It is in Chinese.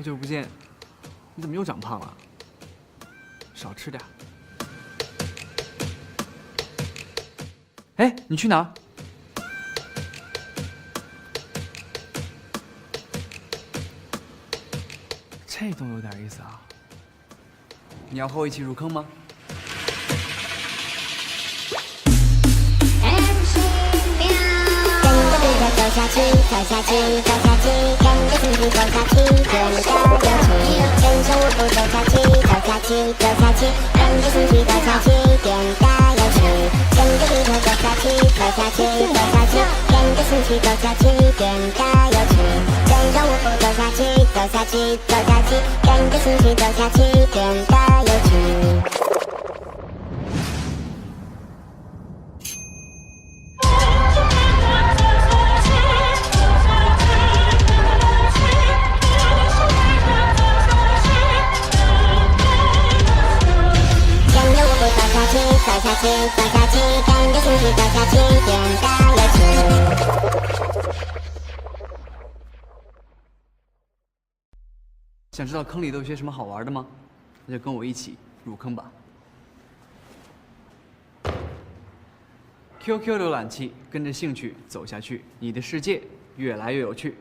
久不见，你怎么又长胖了？少吃点。哎，你去哪儿？这都有点意思啊！你要和我一起入坑吗？ 走下去，走下去，走下去，跟着情绪走下去，变得有趣。跟着舞步走下去，走下去，走下去，跟着情绪走下去，变得有趣。跟着地球走下去，走下去，走下去，跟着情绪走下去，变得有趣。跟着舞步走下去，走下去，走下去，跟着情绪走下去，变得有趣。 走下去，走下去，跟着情绪走下去，变得有趣。想知道坑里都有些什么好玩的吗？那就跟我一起入坑吧。QQ 浏览器，跟着兴趣走下去，你的世界越来越有趣。